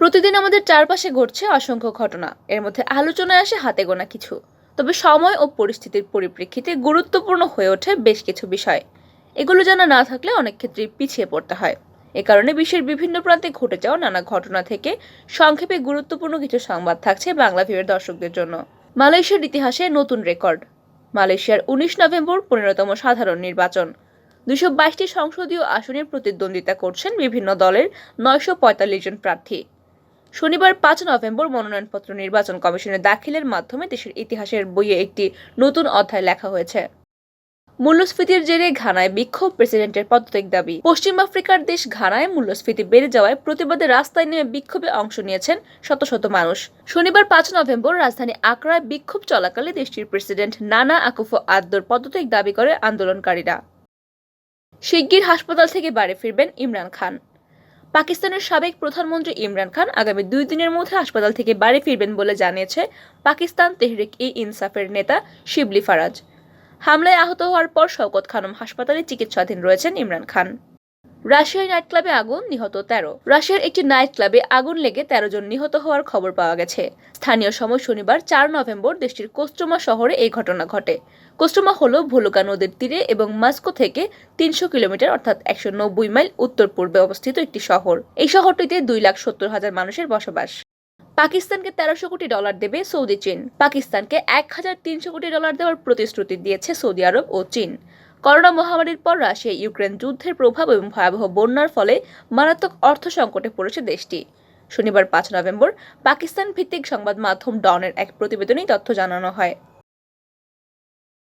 প্রতিদিন আমাদের চারপাশে ঘটছে অসংখ্য ঘটনা। এর মধ্যে আলোচনায় আসে হাতে গোনা কিছু। তবে সময় ও পরিস্থিতির পরিপ্রেক্ষিতে গুরুত্বপূর্ণ হয়ে ওঠে বেশ কিছু বিষয়। এগুলো জানা না থাকলে অনেক ক্ষেত্রে পিছিয়ে পড়তে হয়। এ কারণে বিশ্বের বিভিন্ন প্রান্তে ঘটে যাওয়া নানা ঘটনা থেকে সংক্ষেপে গুরুত্বপূর্ণ কিছু সংবাদ থাকছে বাংলাভিউয়ের দর্শকদের জন্য। মালয়েশিয়ার ইতিহাসে নতুন রেকর্ড। মালয়েশিয়ার 19 নভেম্বর 15তম সাধারণ নির্বাচন। 222টি সংসদীয় আসনে প্রতিদ্বন্দ্বিতা করছেন বিভিন্ন দলের 945 জন প্রার্থী। শনিবার 5 নভেম্বর মনোনয়নপত্র নির্বাচন কমিশনে দাখিলের মাধ্যমে দেশের ইতিহাসের বইয়ে একটি নতুন অধ্যায় লেখা হয়েছে। মূল্যস্ফীতির জেরে ঘানায় বিক্ষোভ, প্রেসিডেন্টের পদত্যাগ দাবি। পশ্চিম আফ্রিকার দেশ ঘানায় মূল্যস্ফীতি বেড়ে যাওয়ায় প্রতিবাদে রাস্তায় নেমে বিক্ষোভে অংশ নিয়েছেন শত শত মানুষ। শনিবার 5 নভেম্বর রাজধানী আকরায় বিক্ষোভ চলাকালে দেশটির প্রেসিডেন্ট নানা আকুফো-আদ্দোর পদত্যাগ দাবি করে আন্দোলনকারীরা। শিগগির হাসপাতাল থেকে বাড়ি ফিরবেন ইমরান খান। পাকিস্তানের সাবেক প্রধানমন্ত্রী ইমরান খান আগামী 2 দিনের মধ্যে হাসপাতাল থেকে বাড়ি ফিরবেন বলে জানিয়েছে পাকিস্তান তেহরিক-ই-ইনসাফের নেতা শিবলি ফারাজ। হামলায় আহত হওয়ার পর শওকত খানম হাসপাতালে চিকিৎসাধীন রয়েছেন ইমরান খান। রাশিয়ার নাইট ক্লাবে আগুন, নিহত 13। রাশিয়ার একটি নাইট ক্লাবে আগুন লেগে 13 জন নিহত হওয়ার খবর পাওয়া গেছে। স্থানীয় সময় শনিবার 4 নভেম্বর দেশটির কোস্ট্রোমা শহরে এই ঘটনা ঘটে। কোস্ট্রোমা হলো ভোলগা নদীর তীরে এবং মস্কো থেকে 300 কিলোমিটার অর্থাৎ 190 মাইল উত্তর পূর্বে অবস্থিত একটি শহর। এই শহরটিতে 2,70,000 মানুষের বসবাস। পাকিস্তানকে 1300 কোটি ডলার দেবে সৌদি। চীন পাকিস্তানকে 1300 কোটি ডলার দেওয়ার প্রতিশ্রুতি দিয়েছে সৌদি আরব ও চীন। করোনা মহামারীর পর রাশিয়া ইউক্রেন যুদ্ধের প্রভাব এবং ভয়াবহ বন্যার ফলে মারাত্মক অর্থ সংকটে পড়েছে দেশটি। শনিবার 5 নভেম্বর পাকিস্তান ভিত্তিক সংবাদ মাধ্যম ডনের এক প্রতিবেদনে তথ্য জানানো হয়।